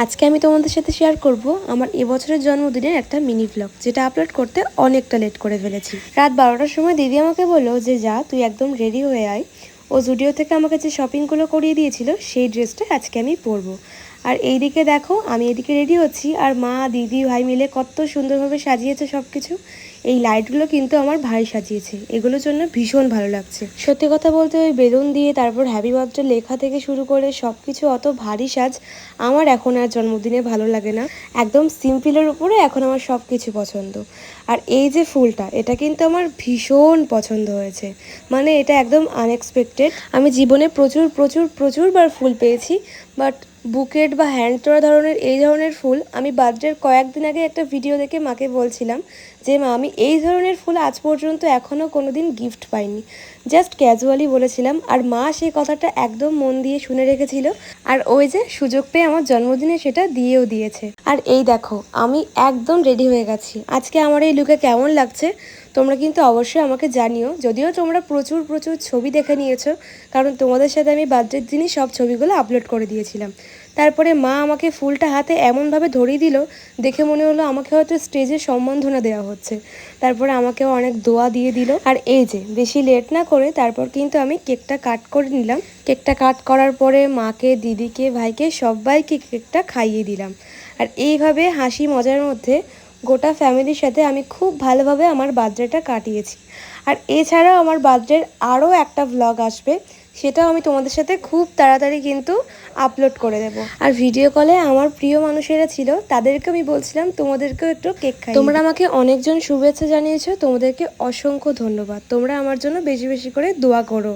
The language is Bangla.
আজকে আমি তোমাদের সাথে শেয়ার করব আমার এবছরের জন্মদিনের একটা মিনি ব্লগ, যেটা আপলোড করতে অনেকটা লেট করে ফেলেছি। রাত 12টার সময় দিদি আমাকে বললো যে যা তুই একদম রেডি হয়ে আয়। ও জুডিও থেকে আমাকে যে শপিংগুলো করিয়ে দিয়েছিল সেই ড্রেসটা আজকে আমি পরবো। আর এইদিকে দেখো আমি এদিকে রেডি হচ্ছি, আর মা দিদি ভাই মিলে কত সুন্দরভাবে সাজিয়েছে সব কিছু। এই লাইটগুলো কিন্তু আমার ভাই সাজিয়েছে, এগুলোর জন্য ভীষণ ভালো লাগছে। সত্যি কথা বলতে ওই বেলুন দিয়ে তারপর হ্যাপি বার্থডে লেখা থেকে শুরু করে সব কিছু অত ভারী সাজ আমার এখন আর জন্মদিনে ভালো লাগে না। একদম সিম্পলের উপরে এখন আমার সব কিছু পছন্দ। আর এই যে ফুলটা, এটা কিন্তু আমার ভীষণ পছন্দ হয়েছে, মানে এটা একদম আনএক্সপেক্টেড। আমি জীবনে প্রচুর প্রচুর প্রচুরবার ফুল পেয়েছি, বাট বুকেট বা হ্যান্ড তোড়া ধরনের এই ধরনের ফুল আমি বার্থডের কয়েকদিন আগে একটা ভিডিও দেখে মাকে বলছিলাম যে মা আমি এই ধরনের ফুল আজ পর্যন্ত এখনও কোনো দিন গিফট পাইনি। জাস্ট ক্যাজুয়ালি বলেছিলাম, আর মা সেই কথাটা একদম মন দিয়ে শুনে রেখেছিল। আর ওই যে সুযোগ পেয়ে আমার জন্মদিনে সেটা দিয়েও দিয়েছে। আর এই দেখো আমি একদম রেডি হয়ে গেছি। আজকে আমার এই লুকে কেমন লাগছে তোমরা কিন্তু অবশ্যই আমাকে জানিও। যদিও তোমরা প্রচুর প্রচুর ছবি দেখে নিয়েছো, কারণ তোমাদের সাথে আমি বার্থডের দিনই সব ছবিগুলো আপলোড করে দিয়েছিলাম। তারপরে মা আমাকে ফুলটা হাতে এমনভাবে ধরিয়ে দিল, দেখে মনে হলো আমাকে হয়তো স্টেজে সম্বর্ধনা দেওয়া হচ্ছে। তারপরে আমাকেও অনেক দোয়া দিয়ে দিল। আর এই যে বেশি লেট না করে তারপর কিন্তু আমি কেকটা কাট করে নিলাম। কেকটা কাট করার পরে মাকে দিদিকে ভাইকে সবাইকে কেকটা খাইয়ে দিলাম। আর এইভাবে হাসি মজার মধ্যে গোটা ফ্যামিলির সাথে আমি খুব ভালোভাবে আমার বার্থডেটা কাটিয়েছি। আর এছাড়াও আমার বার্থডের আরও একটা ভ্লগ আসবে, সেটাও আমি তোমাদের সাথে খুব তাড়াতাড়ি কিন্তু আপলোড করে দেব। আর ভিডিও কলে আমার প্রিয় মানুষেরা ছিল, তাদেরকে আমি বলছিলাম তোমাদেরকেও একটু কেক খাই। তোমরা আমাকে অনেকজন শুভেচ্ছা জানিয়েছো, তোমাদেরকে অসংখ্য ধন্যবাদ। তোমরা আমার জন্য বেশি বেশি করে দোয়া করো।